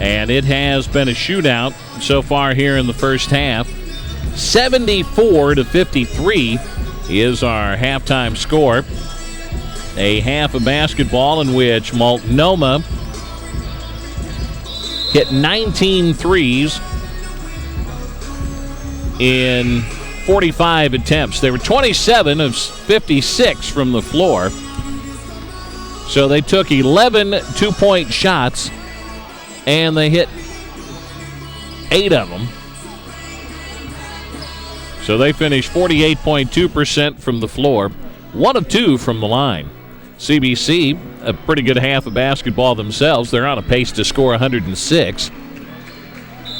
And it has been a shootout so far here in the first half. 74-53 is our halftime score. A half of basketball in which Multnomah hit 19 threes in 45 attempts. They were 27 of 56 from the floor. So they took 11 two-point shots, and they hit 8 of them. So they finished 48.2% from the floor, 1 of 2 from the line. CBC, a pretty good half of basketball themselves. They're on a pace to score 106.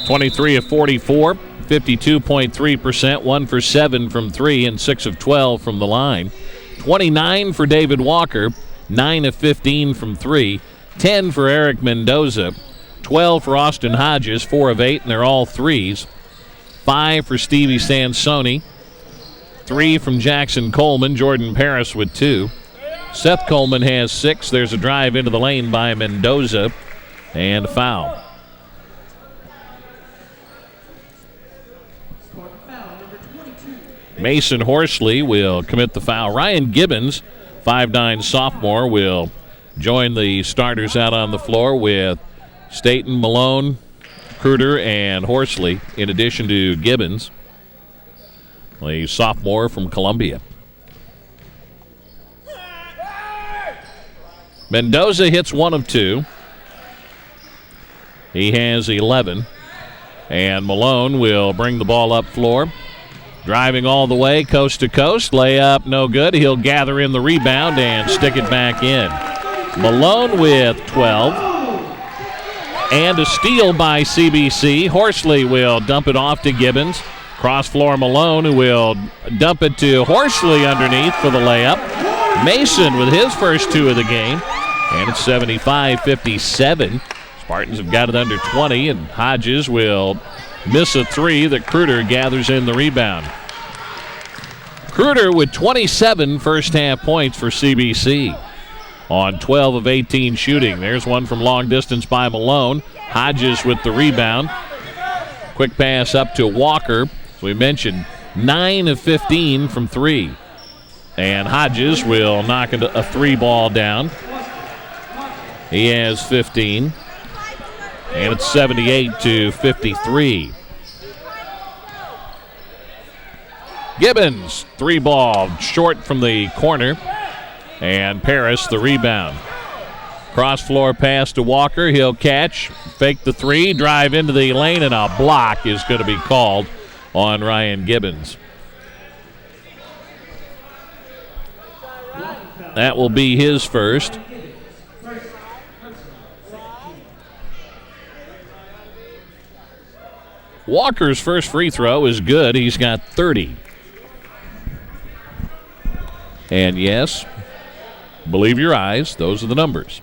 23 of 44, 52.3%, 1 for 7 from 3, and 6 of 12 from the line. 29 for David Walker, 9 of 15 from 3, 10 for Eric Mendoza, 12 for Austin Hodges, 4 of 8, and they're all threes. 5 for Stevie Sansoni, 3 from Jackson Coleman, Jordan Paris with 2. Seth Coleman has 6. There's a drive into the lane by Mendoza and a foul. Mason Horsley will commit the foul. Ryan Gibbons, 5'9" sophomore, will join the starters out on the floor with Staten, Malone, Kruder, and Horsley, in addition to Gibbons, a sophomore from Columbia. Mendoza hits 1 of 2. He has 11. And Malone will bring the ball up floor. Driving all the way, coast to coast. Layup, no good. He'll gather in the rebound and stick it back in. Malone with 12. And a steal by CBC. Horsley will dump it off to Gibbons. Cross floor Malone, who will dump it to Horsley underneath for the layup. Mason with his first 2 of the game. And it's 75-57. Spartans have got it under 20, and Hodges will miss a 3 that Kruder gathers in the rebound. Kruder with 27 first-half points for CBC on 12 of 18 shooting. There's one from long distance by Malone. Hodges with the rebound. Quick pass up to Walker. As we mentioned, 9 of 15 from 3. And Hodges will knock a 3 ball down. He has 15. And it's 78-53. Gibbons, 3 ball, short from the corner. And Paris the rebound. Cross floor pass to Walker. He'll catch, fake the 3, drive into the lane, and a block is going to be called on Ryan Gibbons. That will be his first. Walker's first free throw is good. He's got 30. And yes, believe your eyes, those are the numbers.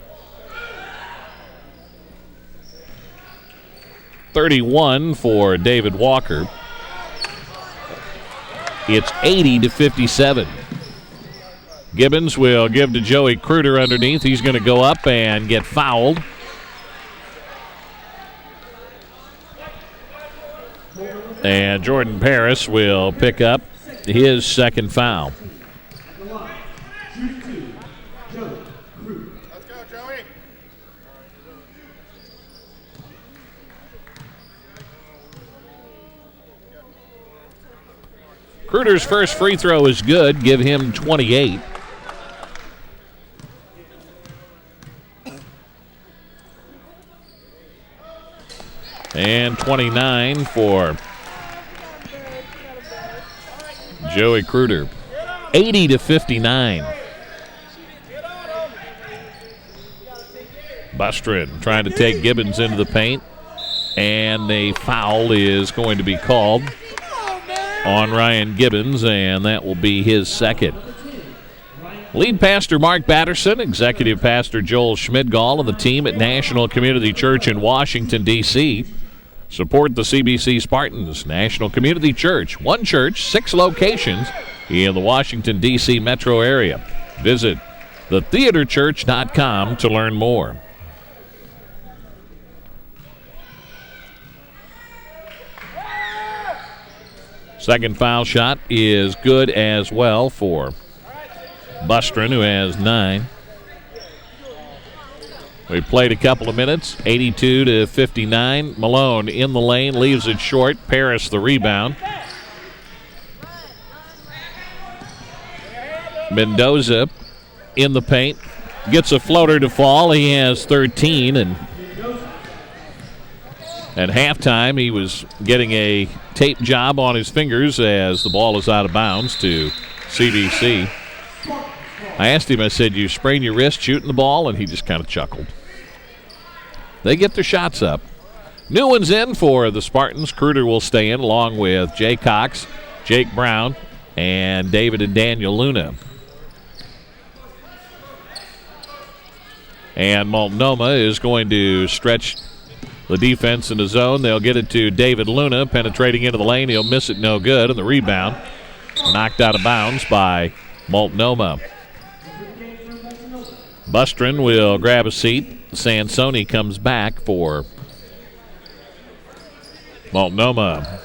31 for David Walker. It's 80-57. Gibbons will give to Joey Kruder underneath. He's going to go up and get fouled. And Jordan Paris will pick up his second foul. Let's go, Joey. Kruder's first free throw is good. Give him 28. And 29 for Joey Kruder. 80-59. Bustrin trying to take Gibbons into the paint. And a foul is going to be called on Ryan Gibbons, and that will be his second. Lead pastor Mark Batterson, executive pastor Joel Schmidgall of the team at National Community Church in Washington, D.C. Support the CBC Spartans. National Community Church, 1 church, 6 locations in the Washington, D.C. metro area. Visit thetheaterchurch.com to learn more. Second foul shot is good as well for Bustrin, who has 9. We played a couple of minutes, 82-59. Malone in the lane, leaves it short. Paris the rebound. Mendoza in the paint, gets a floater to fall. He has 13, and at halftime he was getting a tape job on his fingers as the ball is out of bounds to CBC. I asked him, I said, you sprain your wrist shooting the ball? And he just kind of chuckled. They get their shots up. New one's in for the Spartans. Kruder will stay in along with Jay Cox, Jake Brown, and David and Daniel Luna. And Multnomah is going to stretch the defense in the zone. They'll get it to David Luna, penetrating into the lane. He'll miss it, no good. And the rebound knocked out of bounds by Multnomah. Bustrin will grab a seat. Sansoni comes back for Multnomah.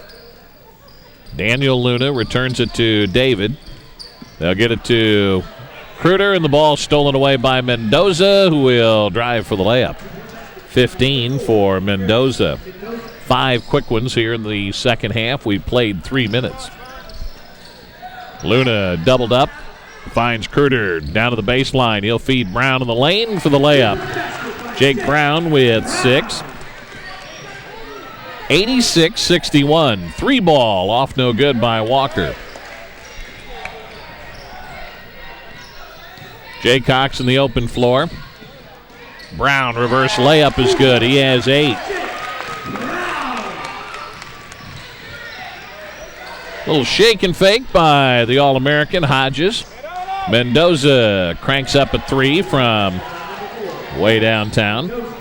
Daniel Luna returns it to David. They'll get it to Kruder, and the ball stolen away by Mendoza, who will drive for the layup. 15 for Mendoza. 5 quick ones here in the second half. We played 3 minutes. Luna doubled up, finds Kruder down to the baseline. He'll feed Brown in the lane for the layup. Jake Brown with 6. 86-61. 3 ball off no good by Walker. Jay Cox in the open floor. Brown reverse layup is good. He has 8. Little shake and fake by the All-American Hodges. Mendoza cranks up a 3 from way downtown.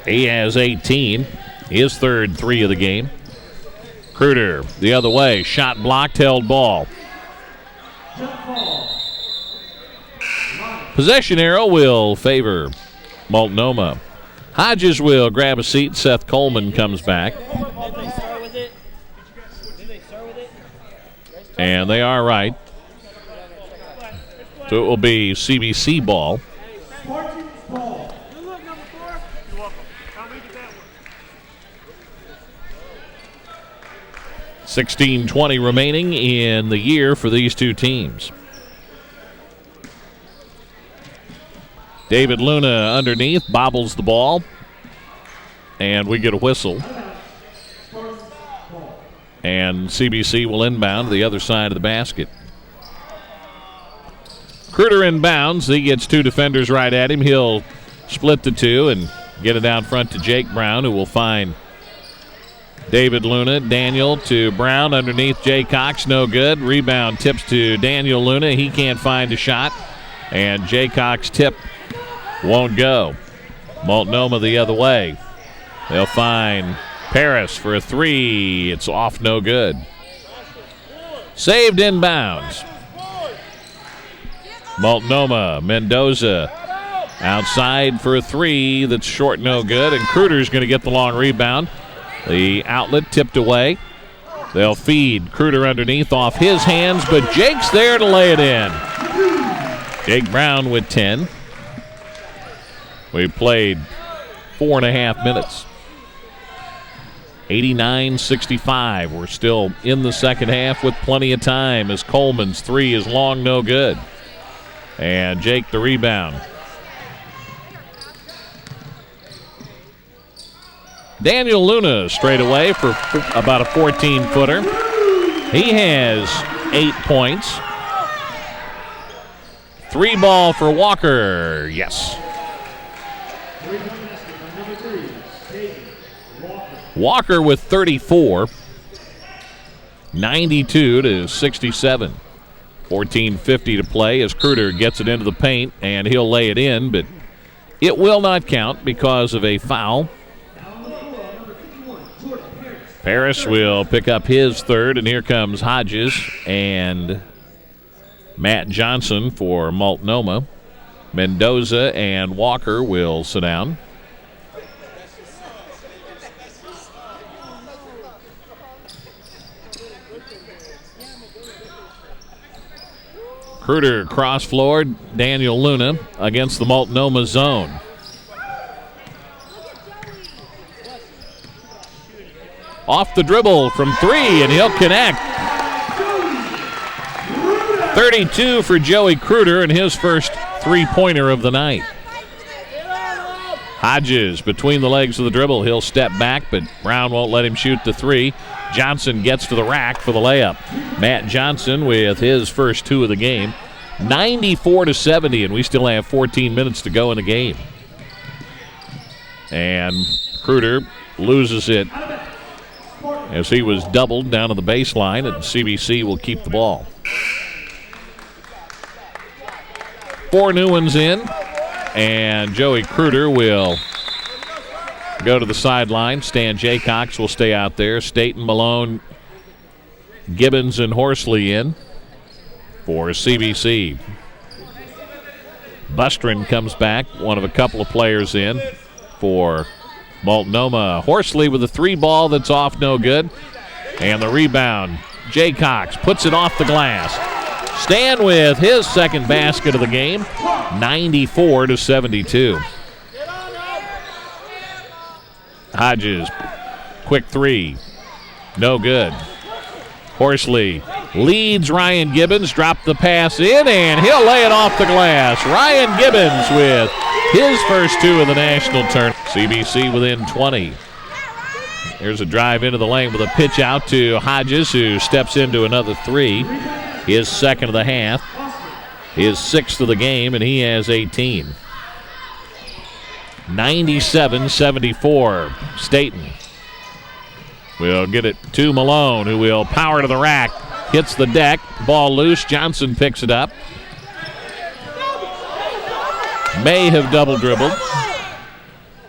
He has 18. His third 3 of the game. Kruder the other way. Shot blocked, held ball. Possession arrow will favor Multnomah. Hodges will grab a seat. Seth Coleman comes back. And they are right. So it will be CBC ball. 16:20 remaining in the year for these two teams. David Luna underneath, bobbles the ball, and we get a whistle. And CBC will inbound to the other side of the basket. Kruder inbounds. He gets 2 defenders right at him. He'll split the 2 and get it out front to Jake Brown, who will find David Luna. Daniel to Brown underneath Jay Cox. No good. Rebound tips to Daniel Luna. He can't find a shot. And Jay Cox tip won't go. Multnomah the other way. They'll find Paris for a 3. It's off, no good. Saved inbounds. Multnomah. Mendoza outside for a 3 that's short, no good. And Kruder's going to get the long rebound. The outlet tipped away. They'll feed Kruder underneath off his hands, but Jake's there to lay it in. Jake Brown with 10. We played 4.5 minutes. 89-65. We're still in the second half with plenty of time as Coleman's 3 is long, no good. And Jake the rebound. Daniel Luna straight away for about a 14-footer. He has 8 points. 3 ball for Walker. Yes. Walker with 34. 92-67. 14:50 to play as Kruder gets it into the paint, and he'll lay it in, but it will not count because of a foul. Paris will pick up his third, and here comes Hodges and Matt Johnson for Multnomah. Mendoza and Walker will sit down. Kruder cross floor, Daniel Luna against the Multnomah zone. Off the dribble from 3, and he'll connect. 32 for Joey Kruder and his first three-pointer of the night. Hodges between the legs of the dribble. He'll step back, but Brown won't let him shoot the 3. Johnson gets to the rack for the layup. Matt Johnson with his first 2 of the game. 94-70, and we still have 14 minutes to go in the game. And Kruder loses it as he was doubled down to the baseline, and CBC will keep the ball. 4 new ones in, and Joey Kruder will go to the sideline. Stan Jaycox will stay out there. Staten, Malone, Gibbons, and Horsley in for CBC. Bustrin comes back, one of a couple of players in for Multnomah. Horsley with a 3 ball that's off, no good. And the rebound, Jaycox puts it off the glass. Stan with his second basket of the game, 94-72. Hodges, quick 3, no good. Horsley leads Ryan Gibbons, dropped the pass in, and he'll lay it off the glass. Ryan Gibbons with his first 2 of the national tournament. CBC within 20. Here's a drive into the lane with a pitch out to Hodges, who steps into another 3. His second of the half, his 6th of the game, and he has 18. 97-74, Staten. We'll get it to Malone, who will power to the rack. Hits the deck, ball loose. Johnson picks it up. May have double dribbled.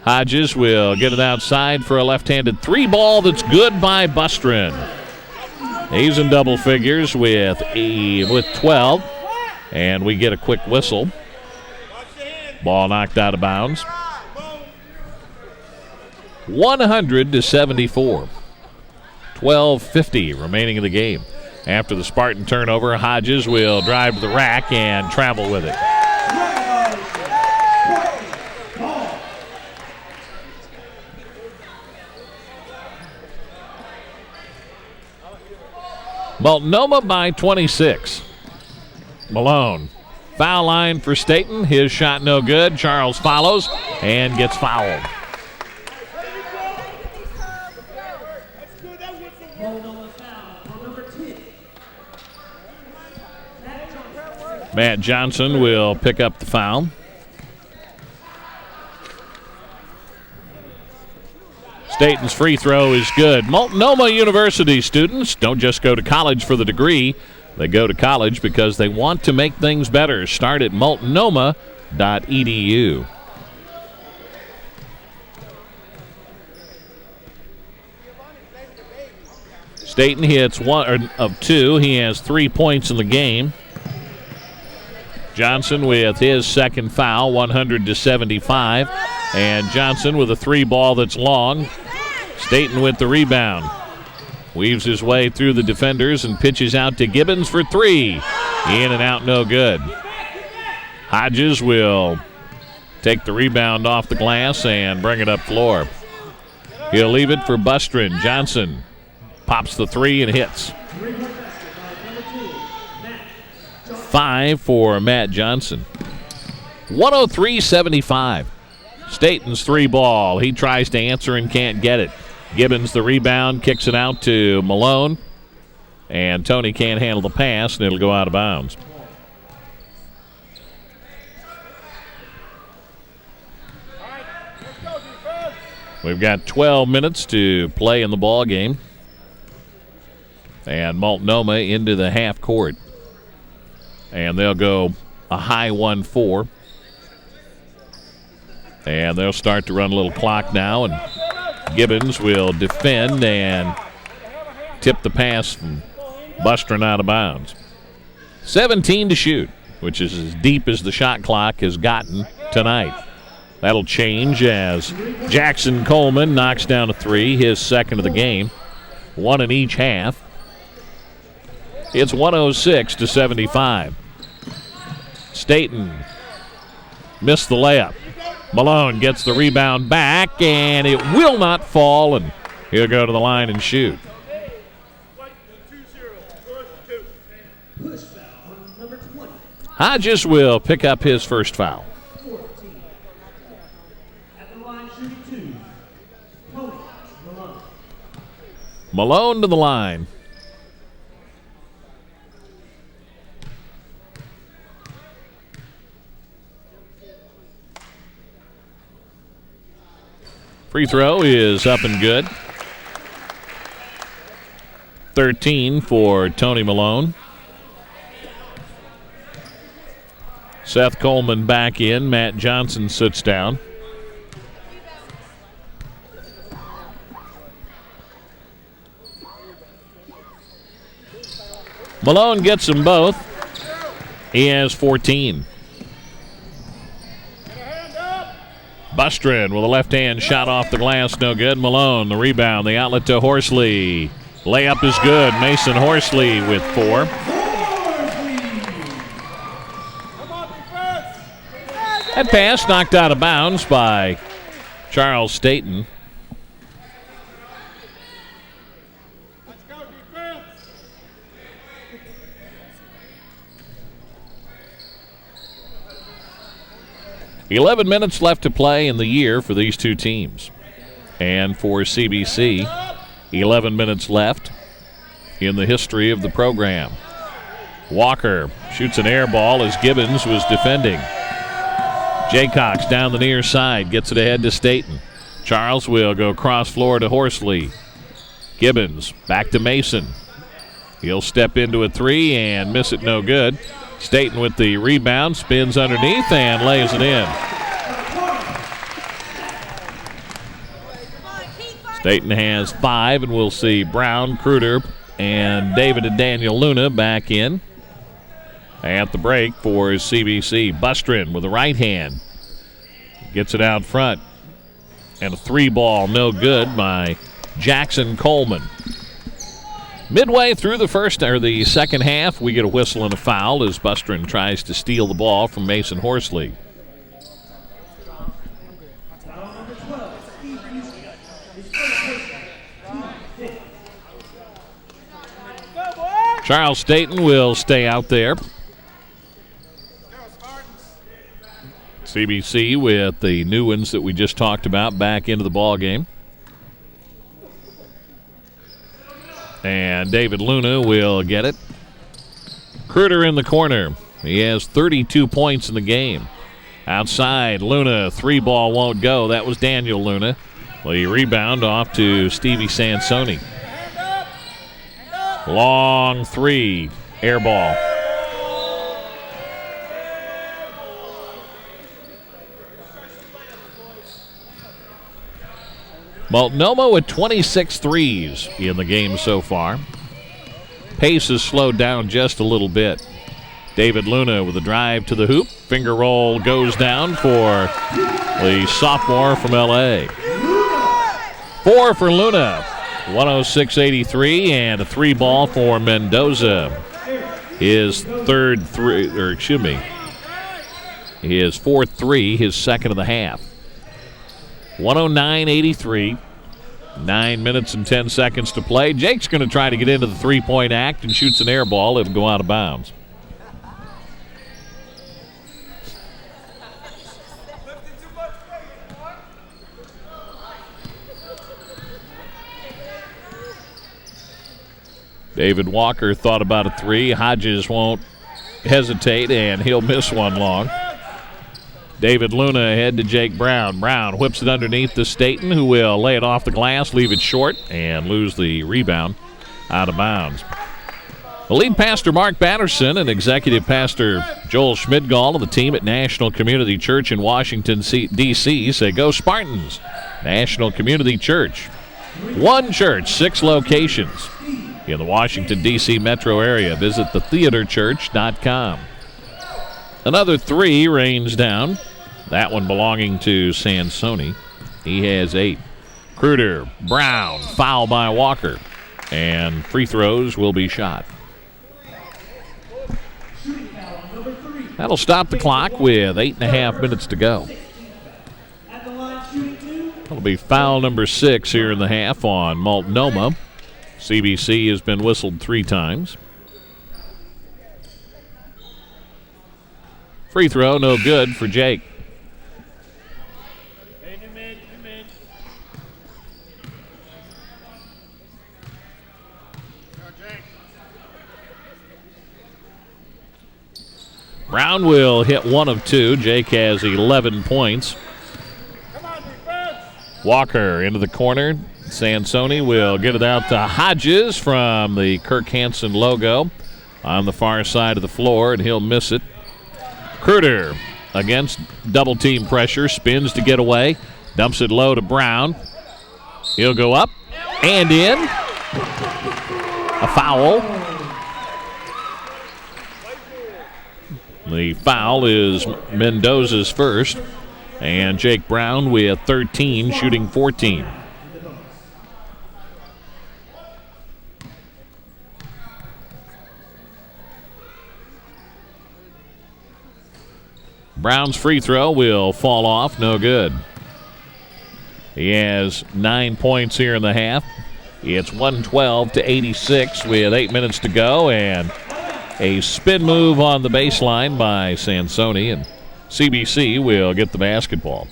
Hodges will get it outside for a left-handed 3 ball that's good by Bustrin. He's in double figures with 12, and we get a quick whistle. Ball knocked out of bounds. 100-74. 12:50 remaining in the game. After the Spartan turnover, Hodges will drive to the rack and travel with it. Multnomah by 26. Malone. Foul line for Staten. His shot no good. Charles follows and gets fouled. Matt Johnson will pick up the foul. Staten's free throw is good. Multnomah University students don't just go to college for the degree. They go to college because they want to make things better. Start at multnomah.edu. Staten hits 1 of 2. He has 3 points in the game. Johnson with his second foul, 100-75. And Johnson with a 3 ball that's long. Staten with the rebound. Weaves his way through the defenders and pitches out to Gibbons for 3. In and out, no good. Hodges will take the rebound off the glass and bring it up floor. He'll leave it for Bustrin. Johnson pops the 3 and hits. 5 for Matt Johnson. 103-75. Staten's 3 ball. He tries to answer and can't get it. Gibbons the rebound, kicks it out to Malone. And Tony can't handle the pass, and it'll go out of bounds. We've got 12 minutes to play in the ball game. And Multnomah into the half court. And they'll go a high 1-4. And they'll start to run a little clock now. And Gibbons will defend and tip the pass from Bustrin out of bounds. 17 to shoot, which is as deep as the shot clock has gotten tonight. That'll change as Jackson Coleman knocks down a 3, his second of the game. 1 in each half. It's 106-75. Staten missed the layup. Malone gets the rebound back, and it will not fall, and he'll go to the line and shoot. Hodges will pick up his first foul. Malone to the line. Free throw is up and good. 13 for Tony Malone. Seth Coleman back in. Matt Johnson sits down. Malone gets them both. He has 14. Bustrin with a left-hand shot off the glass, no good. Malone, the rebound, the outlet to Horsley. Layup is good. Mason Horsley with 4. That pass knocked out of bounds by Charles Staten. Let's go defense. 11 minutes left to play in the year for these two teams. And for CBC, 11 minutes left in the history of the program. Walker shoots an air ball as Gibbons was defending. Jaycox down the near side, gets it ahead to Staten. Charles will go cross floor to Horsley. Gibbons back to Mason. He'll step into a 3 and miss it, no good. Staten with the rebound, spins underneath and lays it in. Staten has 5, and we'll see Brown, Kruder, and David and Daniel Luna back in. At the break for CBC, Bustrin with the right hand. Gets it out front. And a 3 ball, no good by Jackson Coleman. Midway through the second half, we get a whistle and a foul as Bustrin tries to steal the ball from Mason Horsley. Charles Staten will stay out there. CBC with the new ones that we just talked about back into the ball game. And David Luna will get it. Kruder in the corner. He has 32 points in the game. Outside, Luna, 3 ball won't go. That was Daniel Luna. The rebound off to Stevie Sansoni. Long 3, air ball. Multnomah with 26 threes in the game so far. Pace has slowed down just a little bit. David Luna with a drive to the hoop. Finger roll goes down for the sophomore from L.A. 4 for Luna. 106-83 and a 3 ball for Mendoza. His his fourth 3, his second of the half. 109-83. 9 minutes and 10 seconds to play. Jake's going to try to get into the 3-point act and shoots an air ball. It'll go out of bounds. David Walker thought about a 3. Hodges won't hesitate, and he'll miss one long. David Luna ahead to Jake Brown. Brown whips it underneath to Staten, who will lay it off the glass, leave it short, and lose the rebound out of bounds. The lead pastor, Mark Batterson, and executive pastor Joel Schmidgall of the team at National Community Church in Washington, D.C. say, "Go Spartans." National Community Church. One church, 6 locations in the Washington, D.C. metro area. Visit thetheaterchurch.com. Another 3 rains down. That one belonging to Sansoni. He has 8. Kruder, Brown, foul by Walker. And free throws will be shot. Shooting foul number 3. That'll stop the clock with 8.5 minutes to go. That'll be foul number 6 here in the half on Multnomah. CBC has been whistled 3 times. Free throw, no good for Jake. Brown will hit 1 of 2. Jake has 11 points. Walker into the corner. Sansoni will get it out to Hodges from the Kirk Hansen logo on the far side of the floor, and he'll miss it. Kruder against double team pressure, spins to get away, dumps it low to Brown. He'll go up and in. A foul. The foul is Mendoza's first, and Jake Brown with 13, shooting 14. Brown's free throw will fall off, no good. He has 9 points here in the half. It's 112-86 with 8 minutes to go, and a spin move on the baseline by Sansoni, and CBC will get the basketball.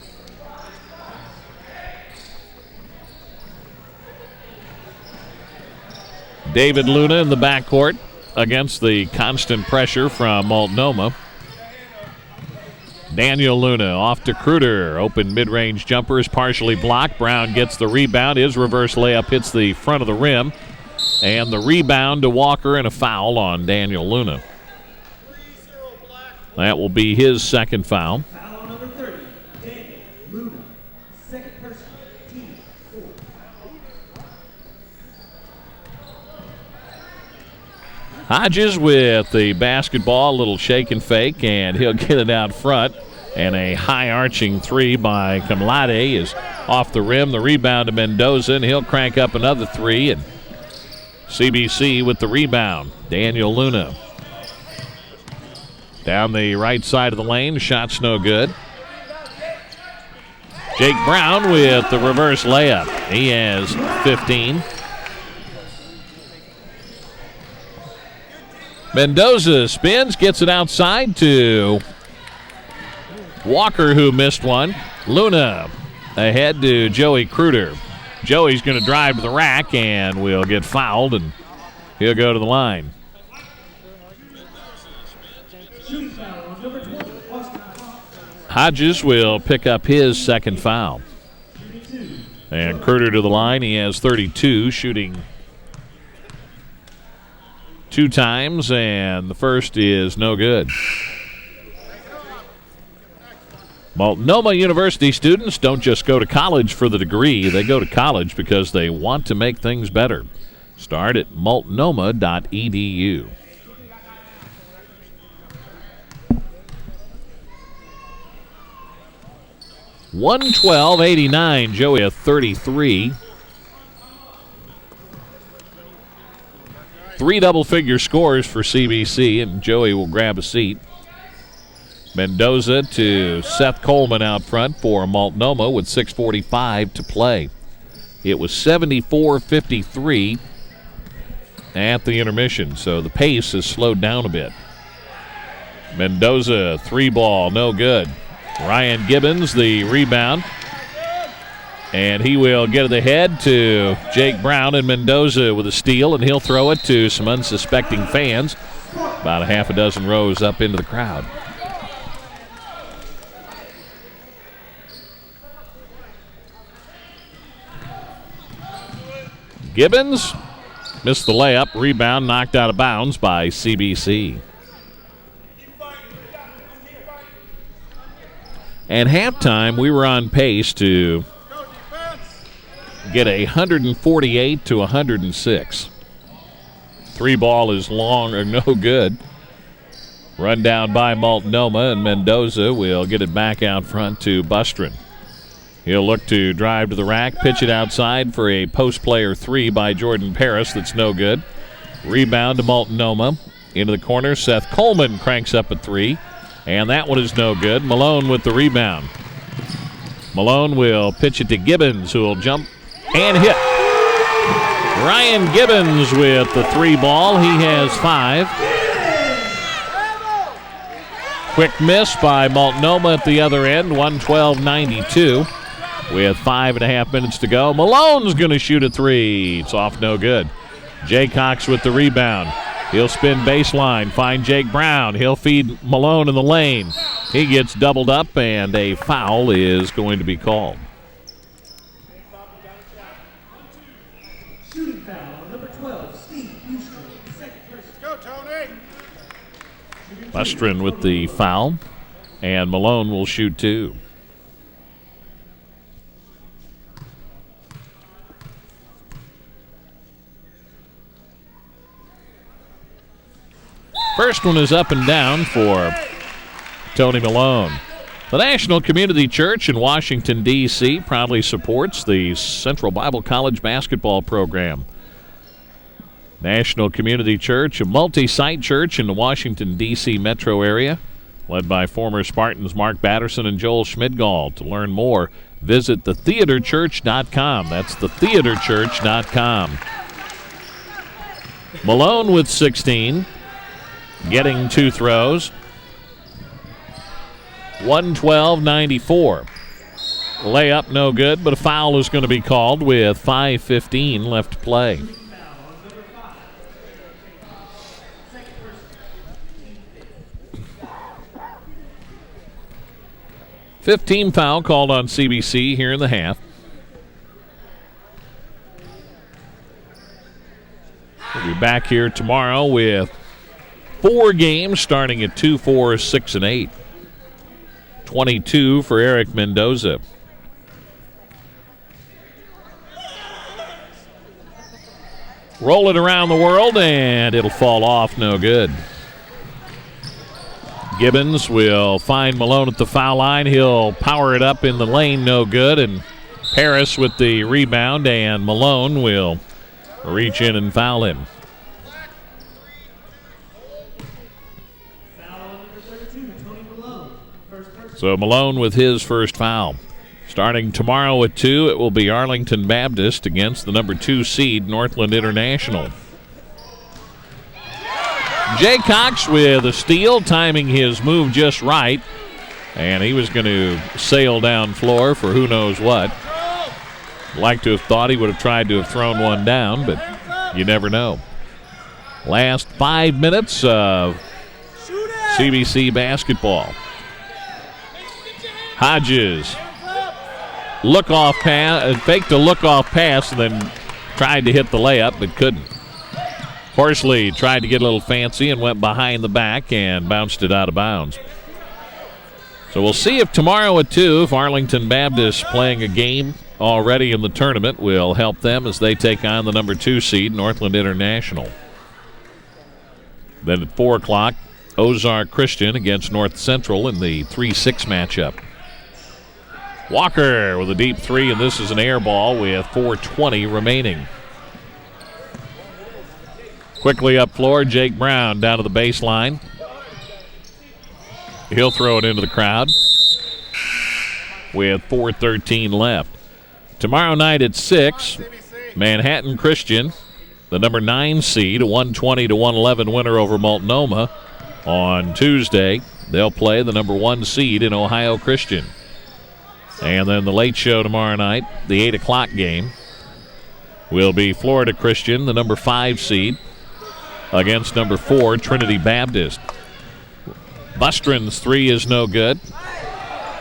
David Luna in the backcourt against the constant pressure from Multnomah. Daniel Luna off to Kruder. Open mid-range jumper is partially blocked. Brown gets the rebound. His reverse layup hits the front of the rim. And the rebound to Walker and a foul on Daniel Luna. That will be his second foul. Foul number 30, Daniel Luna, second person, team 4. Hodges with the basketball, a little shake and fake, and he'll get it out front. And a high-arching three by Kamlade is off the rim. The rebound to Mendoza, and he'll crank up another three. And CBC with the rebound. Daniel Luna. Down the right side of the lane, shot's no good. Jake Brown with the reverse layup. He has 15. Mendoza spins, gets it outside to Walker, who missed one. Luna ahead to Joey Kruder. Joey's going to drive to the rack and will get fouled, and he'll go to the line. Hodges will pick up his second foul. And Kruder to the line. He has 32, shooting 2 times, and the first is no good. Multnomah University students don't just go to college for the degree. They go to college because they want to make things better. Start at multnomah.edu. (112-89). Joey at 33. 3 double-figure scores for CBC, and Joey will grab a seat. Mendoza to Seth Coleman out front for Multnomah with 6:45 to play. It was 74-53 at the intermission, so the pace has slowed down a bit. Mendoza, 3-ball, no good. Ryan Gibbons, the rebound. And he will get it ahead to Jake Brown, and Mendoza with a steal, and he'll throw it to some unsuspecting fans. About a half a dozen rows up into the crowd. Gibbons missed the layup. Rebound knocked out of bounds by CBC. At halftime, we were on pace to get 148 to 106. 3-ball is long or no good. Run down by Multnomah, and Mendoza will get it back out front to Bustrin. He'll look to drive to the rack, pitch it outside for a post player 3 by Jordan Paris. That's no good. Rebound to Multnomah. Into the corner, Seth Coleman cranks up a 3. And that one is no good. Malone with the rebound. Malone will pitch it to Gibbons, who will jump and hit. Ryan Gibbons with the 3 ball. He has 5. Quick miss by Multnomah at the other end, 112-92. With 5.5 minutes to go. Malone's going to shoot a 3. It's off, no good. Jay Cox with the rebound. He'll spin baseline, find Jake Brown. He'll feed Malone in the lane. He gets doubled up, and a foul is going to be called. Shooting foul, number 12, Steve Houston. Second person. Go, Tony. Western with the foul, and Malone will shoot 2. First one is up and down for Tony Malone. The National Community Church in Washington, D.C. proudly supports the Central Bible College basketball program. National Community Church, a multi-site church in the Washington, D.C. metro area, led by former Spartans Mark Batterson and Joel Schmidgall. To learn more, visit thetheaterchurch.com. That's thetheaterchurch.com. Malone with 16. Getting 2 throws. 112-94. Layup no good, but a foul is going to be called with 5:15 left to play. Fifth-team foul called on CBC here in the half. We'll be back here tomorrow with 4 games starting at 2, 4, 6, and 8. 22 for Eric Mendoza. Roll it around the world, and it'll fall off, no good. Gibbons will find Malone at the foul line. He'll power it up in the lane, no good. And Harris with the rebound, and Malone will reach in and foul him. So Malone with his first foul. Starting tomorrow at 2, it will be Arlington Baptist against the number 2 seed, Northland International. Jay Cox with a steal, timing his move just right. And he was going to sail down floor for who knows what. Like to have thought he would have tried to have thrown one down, but you never know. Last 5 minutes of CBC basketball. Hodges, look-off pass, faked a look-off pass, and then tried to hit the layup, but couldn't. Horsley tried to get a little fancy and went behind the back and bounced it out of bounds. So we'll see if tomorrow at 2, if Arlington Baptist playing a game already in the tournament will help them as they take on the number 2 seed, Northland International. Then at 4 o'clock, Ozark Christian against North Central in the 3-6 matchup. Walker with a deep 3, and this is an air ball with 4:20 remaining. Quickly up floor, Jake Brown down to the baseline. He'll throw it into the crowd with 4:13 left. Tomorrow night at 6, Manhattan Christian, the number 9 seed, a 120-111 winner over Multnomah. On Tuesday, they'll play the number 1 seed in Ohio Christian. And then the late show tomorrow night, the 8 o'clock game, will be Florida Christian, the number 5 seed, against number 4, Trinity Baptist. Bustrin's 3 is no good.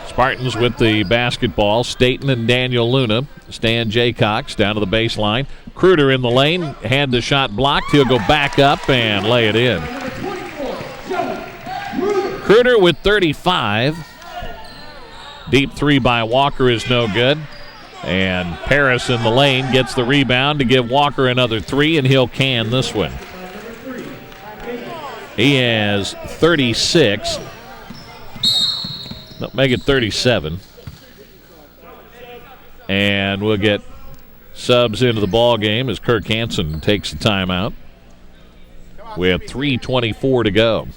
Spartans with the basketball. Staten and Daniel Luna. Stan Jaycox down to the baseline. Kruder in the lane. Had the shot blocked. He'll go back up and lay it in. Kruder with 35. Deep 3 by Walker is no good. And Paris in the lane gets the rebound to give Walker another 3, and he'll can this one. He has 36. No, make it 37. And we'll get subs into the ball game as Kirk Hansen takes the timeout. We have 3:24 to go.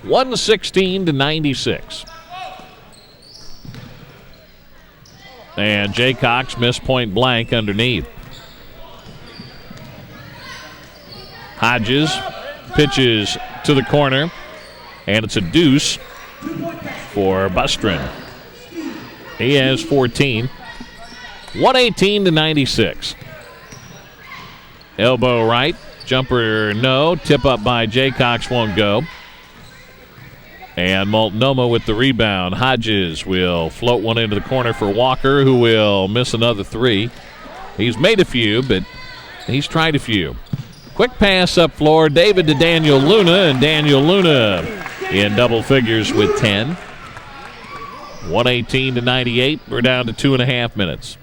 116-96. And Jaycox missed point blank underneath. Hodges pitches to the corner, and it's a deuce for Bustrin. He has 14. 118-96. Elbow right, jumper no, tip up by Jaycox won't go. And Multnomah with the rebound. Hodges will float one into the corner for Walker, who will miss another three. He's made a few, but he's tried a few. Quick pass up floor, David to Daniel Luna, and Daniel Luna in double figures with 10. 118-98. We're down to 2.5 minutes.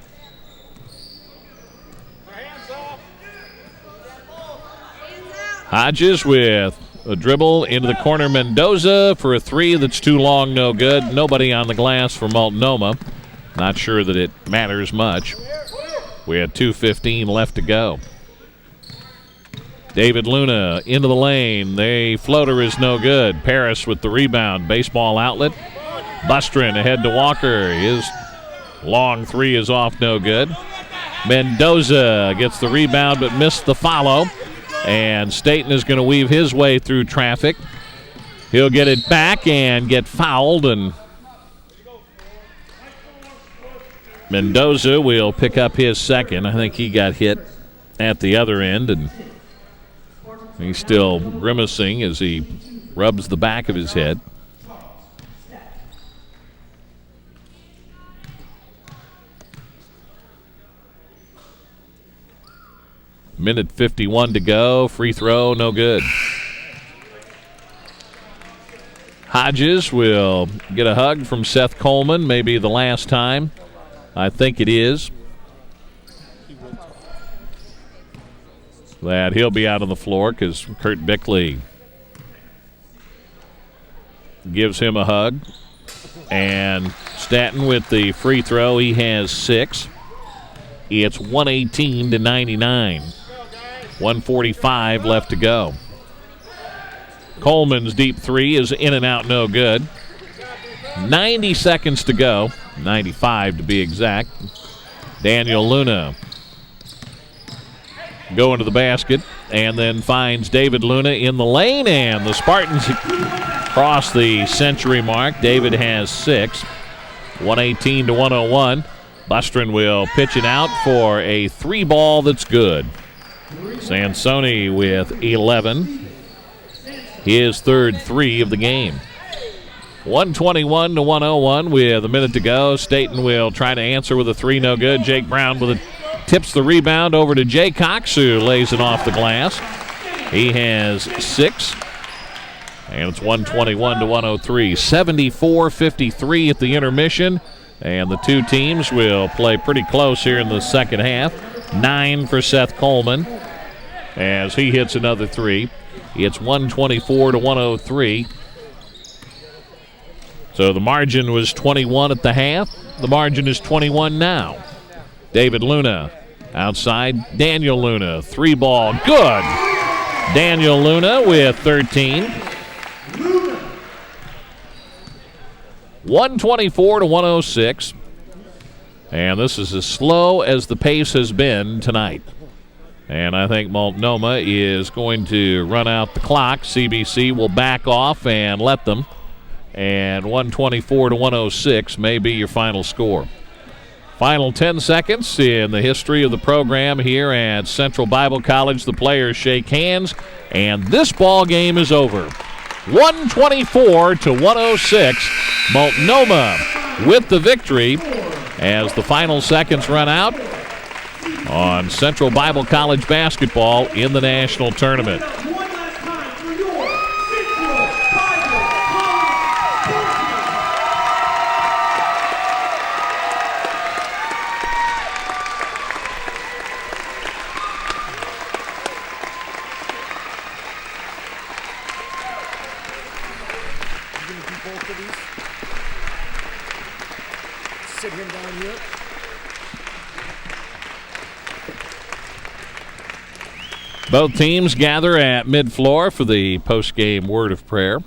Hodges with a dribble into the corner. Mendoza for a three that's too long, no good. Nobody on the glass for Multnomah. Not sure that it matters much. We have 2:15 left to go. David Luna into the lane. The floater is no good. Paris with the rebound. Baseball outlet. Bustrin ahead to Walker. His long three is off, no good. Mendoza gets the rebound but missed the follow. And Staten is going to weave his way through traffic. He'll get it back and get fouled, and Mendoza will pick up his second. I think he got hit at the other end, and he's still grimacing as he rubs the back of his head. Minute 51 to go. Free throw, no good. Hodges will get a hug from Seth Coleman, maybe the last time. I think it is. That he'll be out on the floor because Kurt Bickley gives him a hug. And Staten with the free throw. He has 6. It's 118-99. 1:45 left to go. Coleman's deep three is in and out, no good. 90 seconds to go. 95 to be exact. Daniel Luna going to the basket and then finds David Luna in the lane, and the Spartans cross the century mark. David has 6. 118-101. Bustrin will pitch it out for a 3-ball that's good. Sansoni with 11. His third 3 of the game. 121-101 with a minute to go. Staten will try to answer with a 3, no good. Jake Brown tips the rebound over to Jaycox, who lays it off the glass. He has 6. And it's 121-103. 74-53 at the intermission. And the two teams will play pretty close here in the second half. 9 for Seth Coleman as he hits another 3. It's 124-103. So the margin was 21 at the half. The margin is 21 now. David Luna outside. Daniel Luna, 3-ball, good. Daniel Luna with 13. 124-106. And this is as slow as the pace has been tonight. And I think Multnomah is going to run out the clock. CBC will back off and let them. And 124-106 may be your final score. Final 10 seconds in the history of the program here at Central Bible College. The players shake hands, and this ball game is over. 124-106. Multnomah with the victory as the final seconds run out on Central Bible College basketball in the national tournament. One last time for your Central Bible You're going to do both of these? Sit him down here. Both teams gather at mid-floor for the post-game word of prayer.